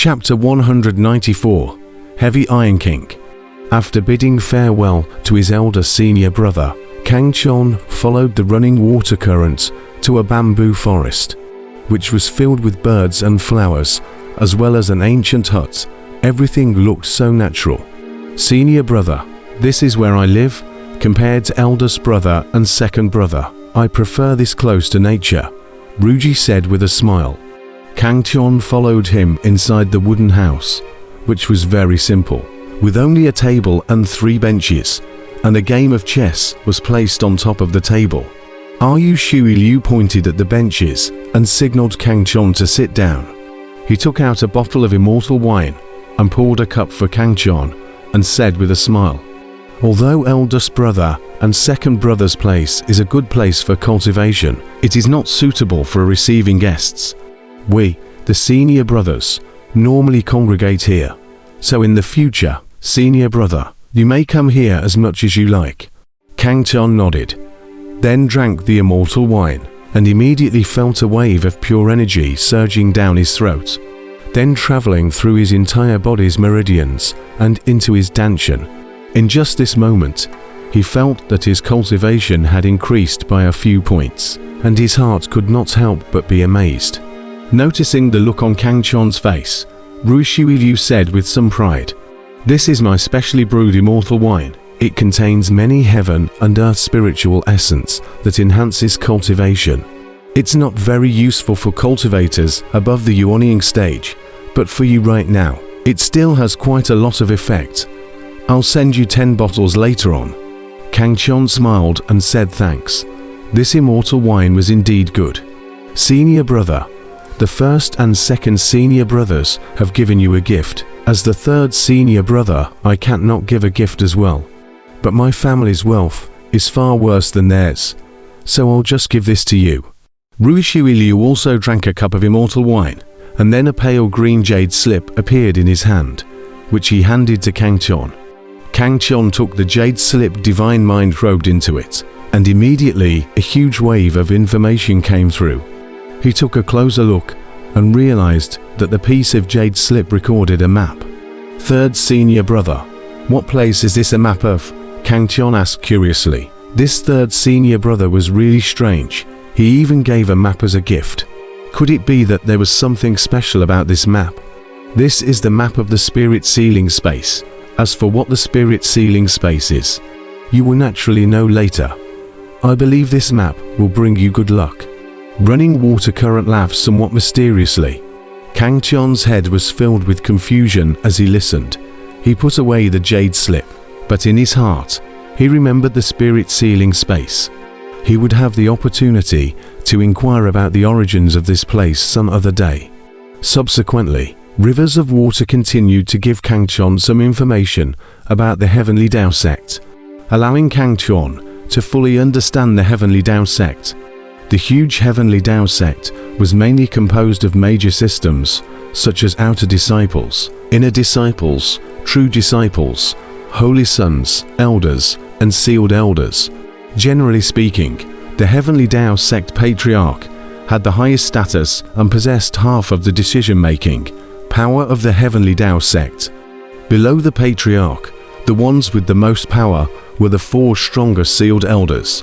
Chapter 194. Heavy Iron King. After bidding farewell to his elder senior brother, Kang Chon followed the running water currents to a bamboo forest, which was filled with birds and flowers, as well as an ancient hut. Everything looked so natural. Senior brother, this is where I live. Compared to eldest brother and second brother, I prefer this close to nature, Ruji said with a smile. Kang Chon followed him inside the wooden house, which was very simple, with only a table and 3 benches, and a game of chess was placed on top of the table. Yu Shui Liu pointed at the benches and signaled Kang Chon to sit down. He took out a bottle of immortal wine and poured a cup for Kang Chon and said with a smile, "Although eldest brother and second brother's place is a good place for cultivation, it is not suitable for receiving guests. We, the senior brothers, normally congregate here. So in the future, senior brother, you may come here as much as you like." Kang Chon nodded, then drank the immortal wine, and immediately felt a wave of pure energy surging down his throat, then traveling through his entire body's meridians and into his dantian. In just this moment, he felt that his cultivation had increased by a few points, and his heart could not help but be amazed. Noticing the look on Kang Chon's face, Ru Shui Liu said with some pride, "This is my specially brewed immortal wine. It contains many heaven and earth spiritual essence that enhances cultivation. It's not very useful for cultivators above the yuanying stage, but for you right now, it still has quite a lot of effect. I'll send you 10 bottles later on." Kang Chon smiled and said thanks. This immortal wine was indeed good. "Senior brother, the first and second senior brothers have given you a gift. As the third senior brother, I can't not give a gift as well. But my family's wealth is far worse than theirs, so I'll just give this to you." Ru Shui Liu also drank a cup of immortal wine, and then a pale green jade slip appeared in his hand, which he handed to Kang Chon. Kang Chon took the jade slip, divine mind probed into it, and immediately a huge wave of information came through. He took a closer look and realized that the piece of jade slip recorded a map. "Third senior brother, what place is this a map of?" Kang Chon asked curiously. This third senior brother was really strange. He even gave a map as a gift. Could it be that there was something special about this map? "This is the map of the spirit sealing space. As for what the spirit sealing space is, you will naturally know later. I believe this map will bring you good luck." Running water current laughed somewhat mysteriously. Kang Chon's head was filled with confusion as he listened. He put away the jade slip, but in his heart, he remembered the spirit sealing space. He would have the opportunity to inquire about the origins of this place some other day. Subsequently, rivers of water continued to give Kang Chon some information about the Heavenly Dao sect, allowing Kang Chon to fully understand the Heavenly Dao sect. The huge Heavenly Dao sect was mainly composed of major systems, such as outer disciples, inner disciples, true disciples, holy sons, elders, and sealed elders. Generally speaking, the Heavenly Dao sect patriarch had the highest status and possessed half of the decision-making power of the Heavenly Dao sect. Below the patriarch, the ones with the most power were the 4 stronger sealed elders,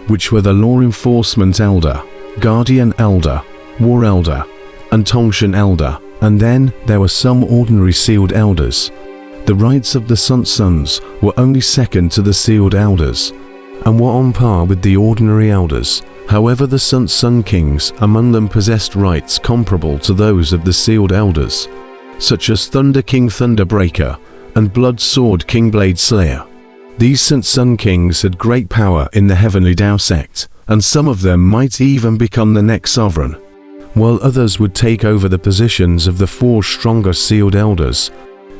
which were the law enforcement elder, guardian elder, war elder, and Tongshan elder, and then there were some ordinary sealed elders. The rights of the Sun Sons were only second to the sealed elders, and were on par with the ordinary elders. However, the Sun Kings among them possessed rights comparable to those of the sealed elders, such as Thunder King Thunderbreaker and Blood Sword King Blade Slayer. These Sun Kings had great power in the Heavenly Dao sect, and some of them might even become the next sovereign, while others would take over the positions of the 4 stronger sealed elders.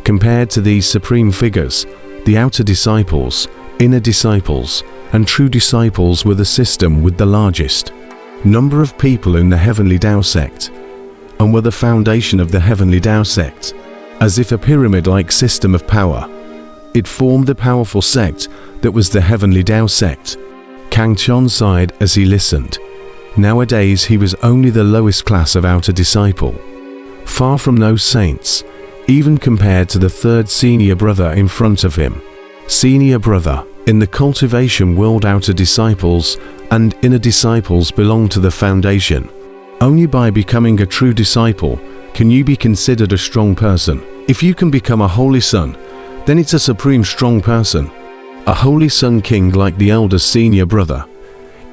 Compared to these supreme figures, the outer disciples, inner disciples, and true disciples were the system with the largest number of people in the Heavenly Dao sect, and were the foundation of the Heavenly Dao sect. As if a pyramid-like system of power, it formed the powerful sect that was the Heavenly Dao sect. Kang Chon sighed as he listened. Nowadays he was only the lowest class of outer disciple. far from no saints, even compared to the third senior brother in front of him. Senior brother, in the cultivation world, outer disciples and inner disciples belong to the foundation. Only by becoming a true disciple can you be considered a strong person. If you can become a holy son, then it's a supreme strong person. A holy son king like the elder senior brother,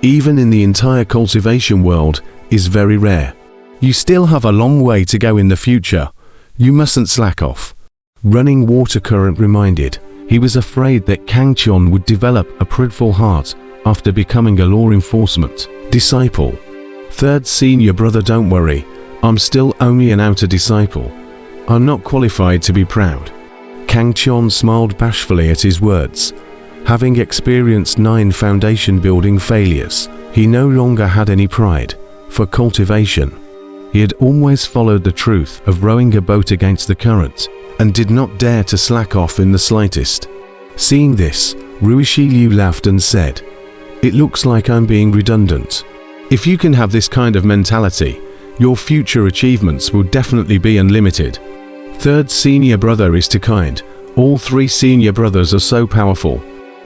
even in the entire cultivation world, is very rare. You still have a long way to go in the future. You mustn't slack off. Running water current reminded. He was afraid that Kangchon would develop a prideful heart after becoming a law enforcement disciple. Third senior brother, don't worry, I'm still only an outer disciple. I'm not qualified to be proud. Kangchon smiled bashfully at his words. Having experienced 9 foundation building failures, he no longer had any pride. For cultivation, he had always followed the truth of rowing a boat against the current, and did not dare to slack off in the slightest. Seeing this, Ruishi Liu laughed and said, "It looks like I'm being redundant. If you can have this kind of mentality, your future achievements will definitely be unlimited." Third senior brother is too kind. All 3 senior brothers are so powerful.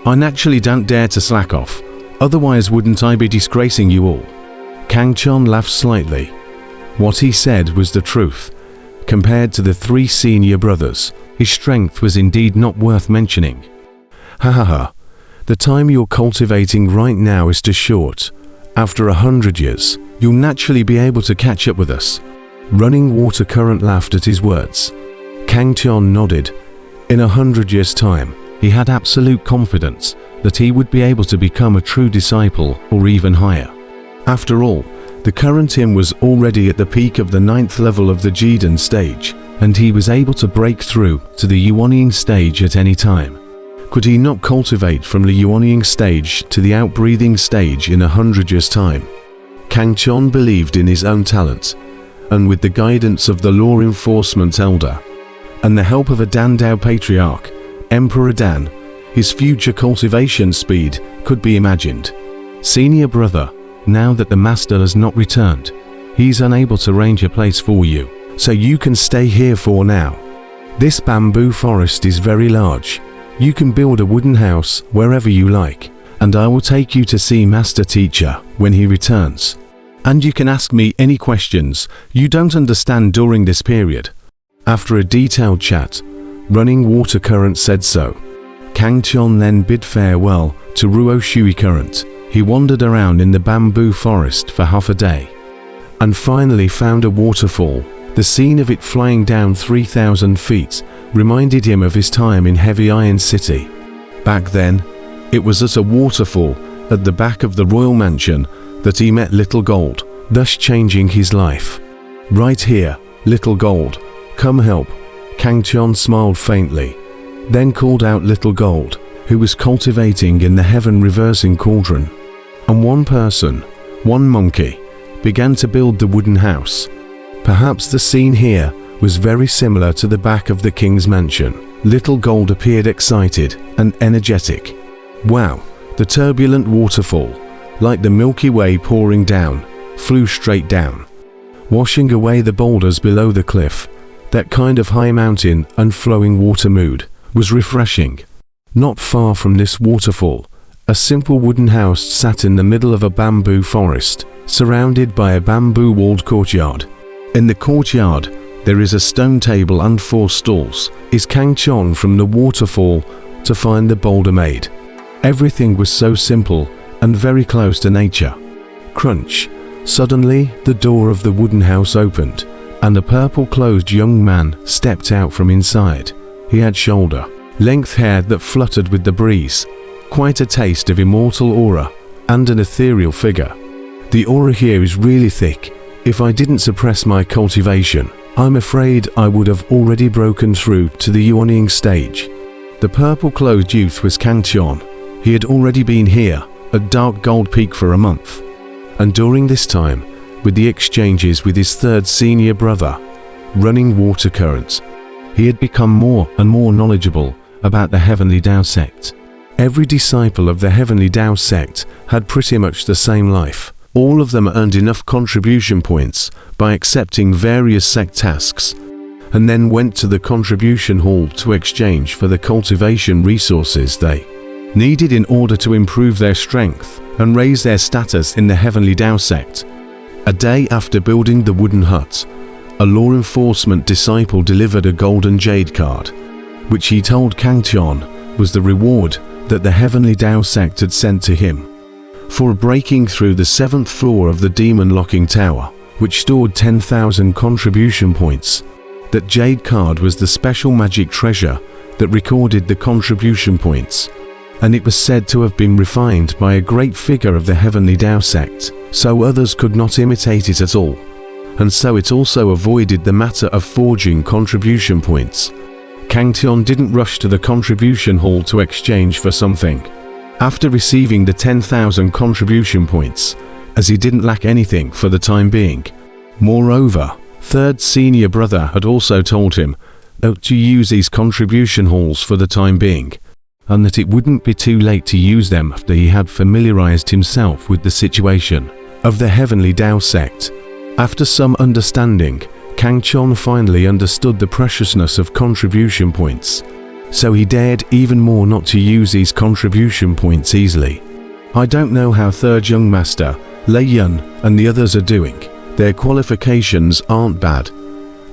I naturally don't dare to slack off, otherwise wouldn't I be disgracing you all? Kangchon laughed slightly. What he said was the truth. Compared to the 3 senior brothers, his strength was indeed not worth mentioning. Ha ha ha. The time you're cultivating right now is too short. After 100 years, you'll naturally be able to catch up with us. Running water current laughed at his words. Kangchon nodded. In 100 years' time, he had absolute confidence that he would be able to become a true disciple or even higher. After all, the current him was already at the peak of the 9th level of the Jidan stage, and he was able to break through to the yuanying stage at any time. Could he not cultivate from the yuanying stage to the outbreathing stage in 100 years' time? Kangchon believed in his own talent, and with the guidance of the law enforcement elder, and the help of a Dan Dao patriarch, Emperor Dan, his future cultivation speed could be imagined. Senior brother, now that the master has not returned, he's unable to arrange a place for you, so you can stay here for now. This bamboo forest is very large. You can build a wooden house wherever you like, and I will take you to see Master Teacher when he returns. And you can ask me any questions you don't understand during this period. After a detailed chat, Running water current said so. Kangchon then bid farewell to Ruo Shui current. He wandered around in the bamboo forest for half a day, and finally found a waterfall. The scene of it flying down 3,000 feet reminded him of his time in Heavy Iron City. Back then, it was at a waterfall at the back of the royal mansion that he met Little Gold, thus changing his life. "Right here, Little Gold, come help." Kangchon smiled faintly, then called out Little Gold, who was cultivating in the heaven reversing cauldron. And one person, one monkey, began to build the wooden house. Perhaps the scene here was very similar to the back of the king's mansion. Little Gold appeared excited and energetic. Wow, the turbulent waterfall, like the Milky Way pouring down, flew straight down, washing away the boulders below the cliff. That kind of high mountain and flowing water mood was refreshing. Not far from this waterfall, a simple wooden house sat in the middle of a bamboo forest, surrounded by a bamboo-walled courtyard. In the courtyard, there is a stone table and 4 stools. Is Kangchon from the waterfall to find the boulder made. Everything was so simple and very close to nature. Crunch! Suddenly, the door of the wooden house opened, and a purple-clothed young man stepped out from inside. He had shoulder-length hair that fluttered with the breeze, quite a taste of immortal aura, and an ethereal figure. The aura here is really thick. If I didn't suppress my cultivation, I'm afraid I would have already broken through to the yuanying stage. The purple-clothed youth was Kangchon. He had already been here, at Dark Gold Peak, for a month. And during this time, with the exchanges with his third senior brother, Running water currents, he had become more and more knowledgeable about the Heavenly Tao sect. Every disciple of the Heavenly Tao sect had pretty much the same life. All of them earned enough contribution points by accepting various sect tasks, and then went to the contribution hall to exchange for the cultivation resources they needed in order to improve their strength and raise their status in the Heavenly Tao sect. A day after building the wooden hut, a law enforcement disciple delivered a golden jade card, which he told Kangtian was the reward that the Heavenly Tao sect had sent to him for breaking through the 7th floor of the demon locking tower, which stored 10,000 contribution points. That jade card was the special magic treasure that recorded the contribution points, and it was said to have been refined by a great figure of the Heavenly Tao sect, so others could not imitate it at all, and so it also avoided the matter of forging contribution points. Kangtian didn't rush to the contribution hall to exchange for something after receiving the 10,000 contribution points, as he didn't lack anything for the time being. Moreover, third senior brother had also told him to use these contribution halls for the time being, and that it wouldn't be too late to use them after he had familiarized himself with the situation of the Heavenly Tao sect. After some understanding, Kangtian finally understood the preciousness of contribution points, so he dared even more not to use these contribution points easily. I don't know how third young master, Lei Yun, and the others are doing. Their qualifications aren't bad,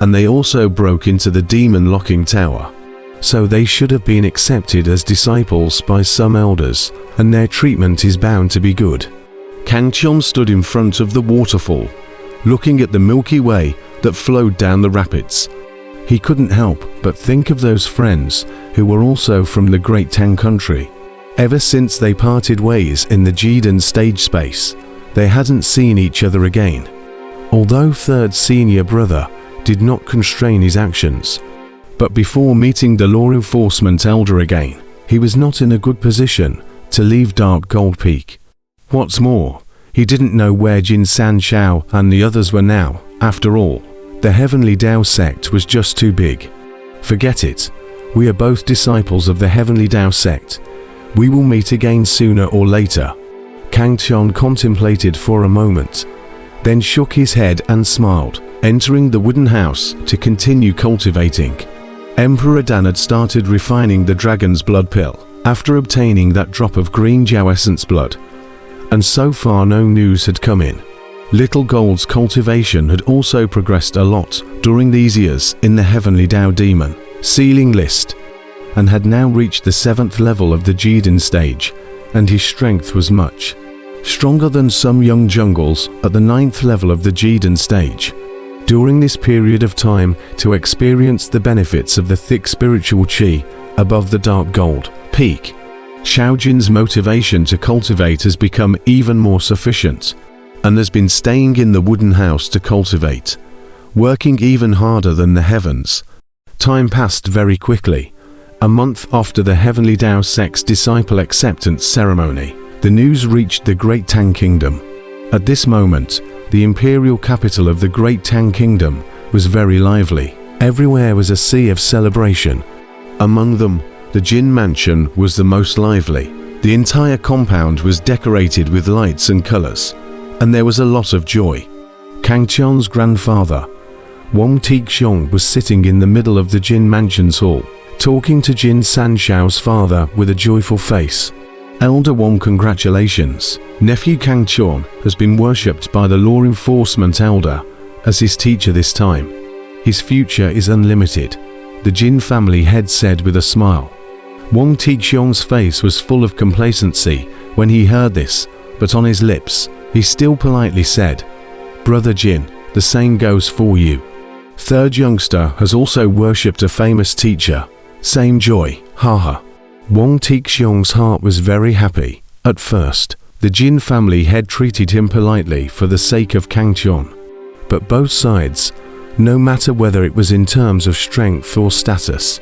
and they also broke into the demon locking tower, so they should have been accepted as disciples by some elders, and their treatment is bound to be good. Kangtian stood in front of the waterfall, looking at the Milky Way that flowed down the rapids. He couldn't help but think of those friends who were also from the Great Tang country. Ever since they parted ways in the Jidan stage space, they hadn't seen each other again. Although third senior brother did not constrain his actions, but before meeting the law enforcement elder again, he was not in a good position to leave Dark Gold Peak. What's more, he didn't know where Jin San Shao and the others were now. After all, the Heavenly Tao sect was just too big. Forget it. We are both disciples of the Heavenly Tao sect. We will meet again sooner or later. Kangtian contemplated for a moment, then shook his head and smiled, entering the wooden house to continue cultivating. Emperor Dan had started refining the dragon's blood pill after obtaining that drop of green Jiao essence blood, and so far no news had come in. Little Gold's cultivation had also progressed a lot during these years in the Heavenly Tao Demon ceiling list, and had now reached the 7th level of the Jidan stage, and his strength was much stronger than some young jungles at the 9th level of the Jidan stage. During this period of time, to experience the benefits of the thick spiritual qi above the Dark Gold Peak, Xiaojin's motivation to cultivate has become even more sufficient, and has been staying in the wooden house to cultivate, working even harder than the heavens. Time passed very quickly. A month after the Heavenly Tao sect's disciple acceptance ceremony, the news reached the Great Tang Kingdom. At this moment, the imperial capital of the Great Tang Kingdom was very lively. Everywhere was a sea of celebration. Among them, the Jin Mansion was the most lively. The entire compound was decorated with lights and colors, and there was a lot of joy. Kangtian's grandfather, Wang Tixiong, was sitting in the middle of the Jin Mansion's hall, talking to Jin Sanshao's father with a joyful face. Elder Wang, congratulations. Nephew Kangtian has been worshipped by the law enforcement elder as his teacher this time. His future is unlimited, the Jin family head said with a smile. Wang Tixiong's face was full of complacency when he heard this, but on his lips, he still politely said, "Brother Jin, the same goes for you." Third youngster has also worshipped a famous teacher. Same joy, haha. Wang Tixiong's heart was very happy. At first, the Jin family head treated him politely for the sake of Kangtian, but both sides, no matter whether it was in terms of strength or status,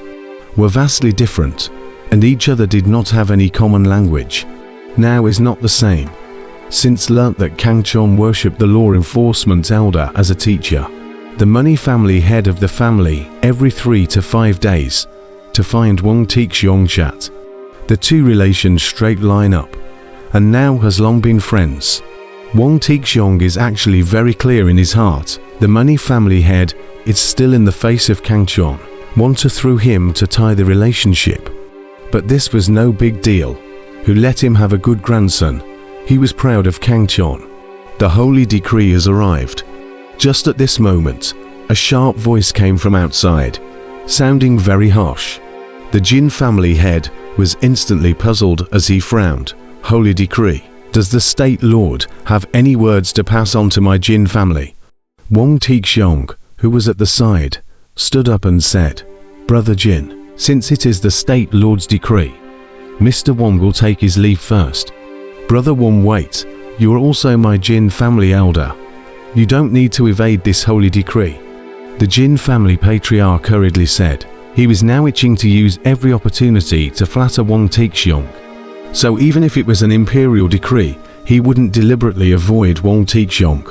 were vastly different, and each other did not have any common language. Now is not the same, since learnt that Kangtian worshipped the law enforcement elder as a teacher. The money family head of the family every 3 to 5 days to find Wang Tixiong chat. The two relations straight line up, and now has long been friends. Wang Tixiong is actually very clear in his heart. The money family head is still in the face of Kangchon, wanted through him to tie the relationship. But this was no big deal. Who let him have a good grandson? He was proud of Kangchon. The holy decree has arrived. Just at this moment, a sharp voice came from outside, sounding very harsh. The Jin family head was instantly puzzled as he frowned. Holy decree. Does the state lord have any words to pass on to my Jin family? Wang Tixiong, who was at the side, stood up and said, Brother Jin, since it is the state lord's decree, Mr. Wang will take his leave first. Brother Wang, wait, you are also my Jin family elder. You don't need to evade this holy decree. The Jin family patriarch hurriedly said. He was now itching to use every opportunity to flatter Wang Tixiong. So even if it was an imperial decree, he wouldn't deliberately avoid Wang Tixiong.